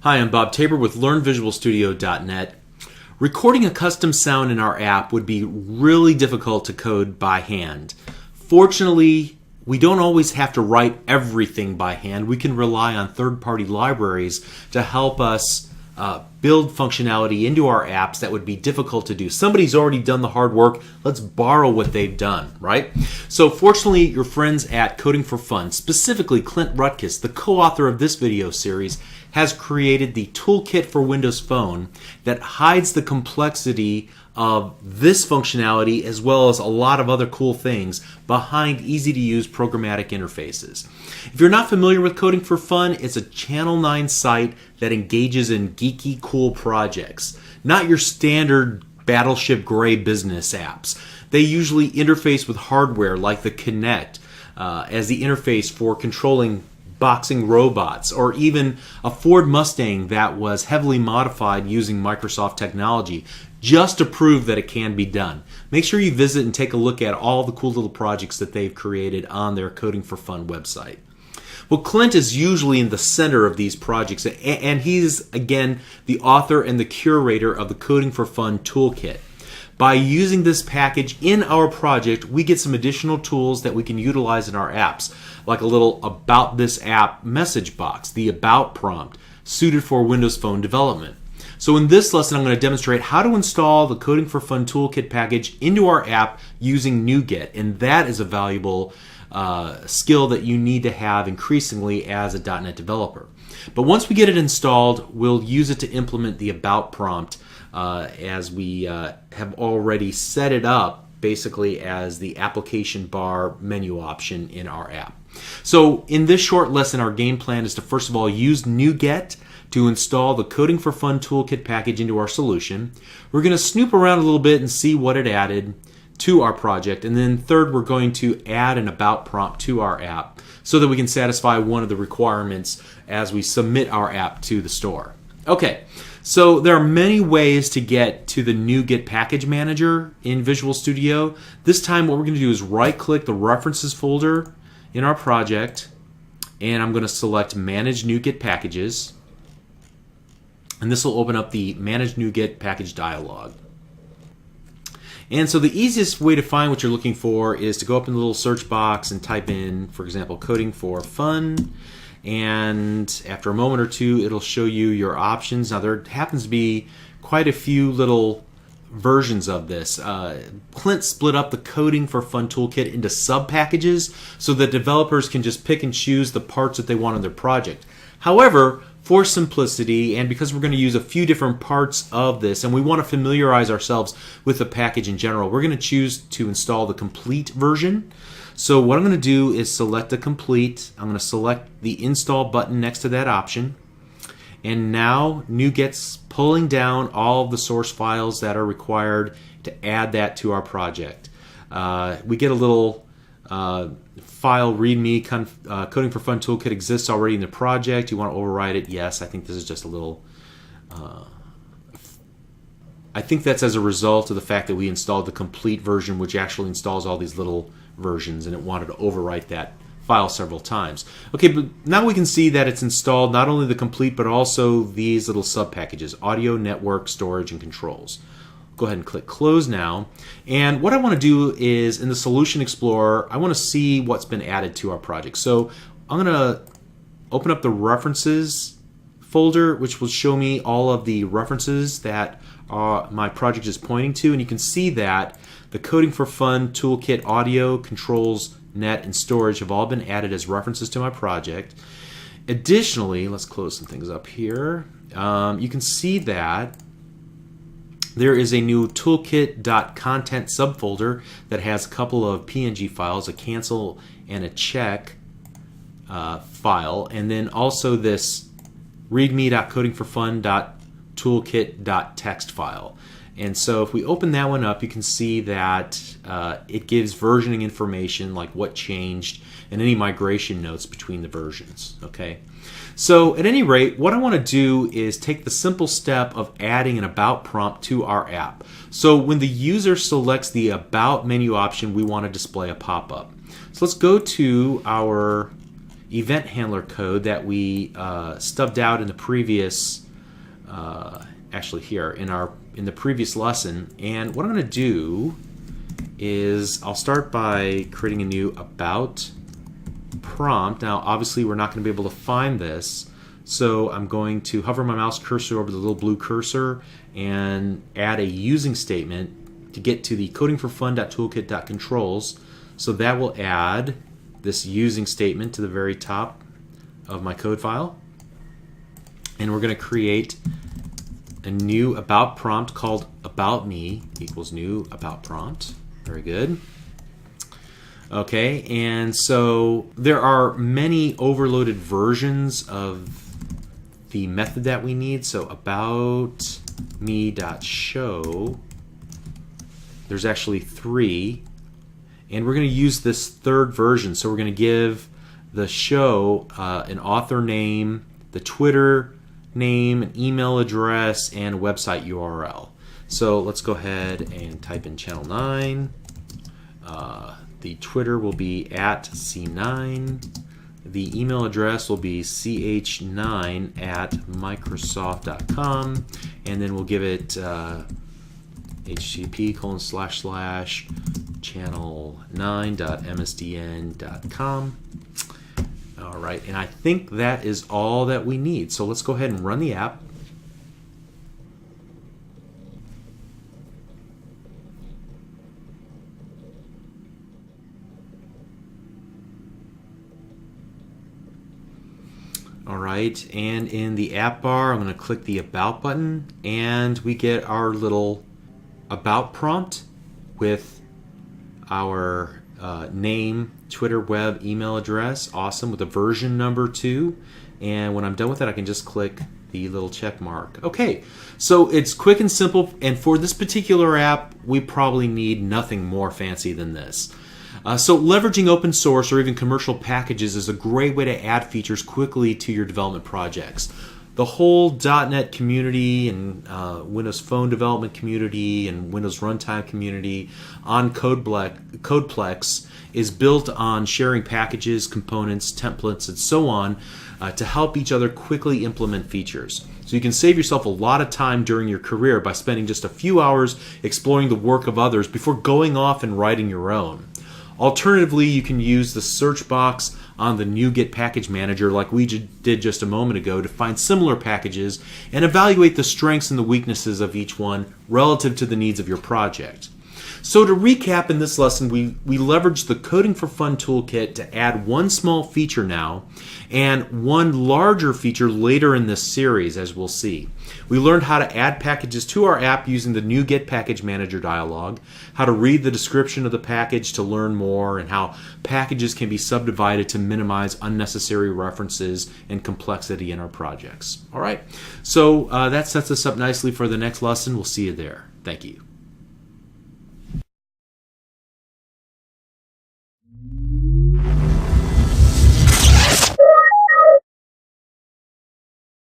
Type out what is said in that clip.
Hi, I'm Bob Tabor with LearnVisualStudio.net. Recording a custom sound in our app would be really difficult to code by hand. Fortunately, we don't always have to write everything by hand. We can rely on third-party libraries to help us build functionality into our apps that would be difficult to do. Somebody's already done the hard work. Let's borrow what they've done, right? So fortunately, your friends at Coding4Fun, specifically Clint Rutkus, the co-author of this video series, has created the Toolkit for Windows Phone that hides the complexity of this functionality as well as a lot of other cool things behind easy-to-use programmatic interfaces. If you're not familiar with Coding4Fun, it's a Channel 9 site that engages in geeky, cool projects, not your standard Battleship Gray business apps. They usually interface with hardware like the Kinect as the interface for controlling boxing robots, or even a Ford Mustang that was heavily modified using Microsoft technology just to prove that it can be done. Make sure you visit and take a look at all the cool little projects that they've created on their Coding4Fun website. Well, Clint is usually in the center of these projects, and he's, again, the author and the curator of the Coding4Fun Toolkit. By using this package in our project, we get some additional tools that we can utilize in our apps, like a little About This App message box, the About prompt, suited for Windows Phone development. So in this lesson, I'm going to demonstrate how to install the Coding4Fun Toolkit package into our app using NuGet, and that is a valuable skill that you need to have increasingly as a .NET developer. But once we get it installed, we'll use it to implement the About prompt as we have already set it up basically as the application bar menu option in our app. So in this short lesson, our game plan is to first of all use NuGet to install the Coding4Fun Toolkit package into our solution. We're going to snoop around a little bit and see what it added to our project. And then third, we're going to add an About prompt to our app so that we can satisfy one of the requirements as we submit our app to the store. Okay, so there are many ways to get to the NuGet package manager in Visual Studio. This time what we're going to do is right-click the references folder in our project, and I'm going to select Manage NuGet Packages. And this will open up the Manage NuGet Package dialog. And so the easiest way to find what you're looking for is to go up in the little search box and type in, for example, Coding4Fun. And after a moment or two, it'll show you your options. Now there happens to be quite a few little versions of this. Clint split up the Coding4Fun Toolkit into sub-packages so that developers can just pick and choose the parts that they want on their project. However, for simplicity, and because we're going to use a few different parts of this, and we want to familiarize ourselves with the package in general, we're going to choose to install the complete version. So what I'm going to do is select the complete. I'm going to select the install button next to that option. And now NuGet's pulling down all of the source files that are required to add that to our project. We get a little file readme. Coding4Fun Toolkit exists already in the project. You want to override it? Yes. I think this is just a little... I think that's as a result of the fact that we installed the complete version, which actually installs all these little versions, and it wanted to overwrite that file several times. Okay, but now we can see that it's installed not only the complete, but also these little sub-packages, audio, network, storage, and controls. Go ahead and click Close now. And what I want to do is, in the Solution Explorer, I want to see what's been added to our project. So I'm going to open up the References folder, which will show me all of the references that my project is pointing to, and you can see that the Coding4Fun Toolkit audio, controls, net, and storage have all been added as references to my project. Additionally, let's close some things up here. You can see that there is a new toolkit.content subfolder that has a couple of PNG files, a cancel and a check file, and then also this readme.coding4fun.toolkit.txt file. And so if we open that one up, you can see that it gives versioning information like what changed and any migration notes between the versions. Okay. So at any rate, what I want to do is take the simple step of adding an About prompt to our app. So when the user selects the About menu option, we want to display a pop-up. So let's go to our event handler code that we stubbed out in the previous, actually here in the previous lesson. And what I'm going to do is I'll start by creating a new about prompt. Now, obviously, we're not going to be able to find this, so I'm going to hover my mouse cursor over the little blue cursor and add a using statement to get to the coding4fun.toolkit.controls. So that will add this using statement to the very top of my code file. And we're going to create a new about prompt called about me equals new about prompt. Very good. Okay, and so there are many overloaded versions of the method that we need. So about me.show, there's actually 3, and we're going to use this third version. So we're going to give the show an author name, the Twitter name, an email address, and a website URL. So let's go ahead and type in channel 9. The Twitter will be at C9. The email address will be ch9@microsoft.com, and then we'll give it http://channel9.msdn.com. All right, and I think that is all that we need. So let's go ahead and run the app. All right, and in the app bar, I'm going to click the About button, and we get our little About prompt with our name, Twitter, web, email address. Awesome, with a version number 2. And when I'm done with it, I can just click the little check mark. Okay, so it's quick and simple, and for this particular app, we probably need nothing more fancy than this. So leveraging open source or even commercial packages is a great way to add features quickly to your development projects. The whole .NET community and Windows Phone development community and Windows Runtime community on Codeplex is built on sharing packages, components, templates, and so on to help each other quickly implement features. So you can save yourself a lot of time during your career by spending just a few hours exploring the work of others before going off and writing your own. Alternatively, you can use the search box on the NuGet package manager like we did just a moment ago to find similar packages and evaluate the strengths and the weaknesses of each one relative to the needs of your project. So to recap, in this lesson, we leveraged the Coding4Fun toolkit to add one small feature now and one larger feature later in this series, as we'll see. We learned how to add packages to our app using the NuGet package manager dialog, how to read the description of the package to learn more, and how packages can be subdivided to minimize unnecessary references and complexity in our projects. All right, so that sets us up nicely for the next lesson. We'll see you there. Thank you.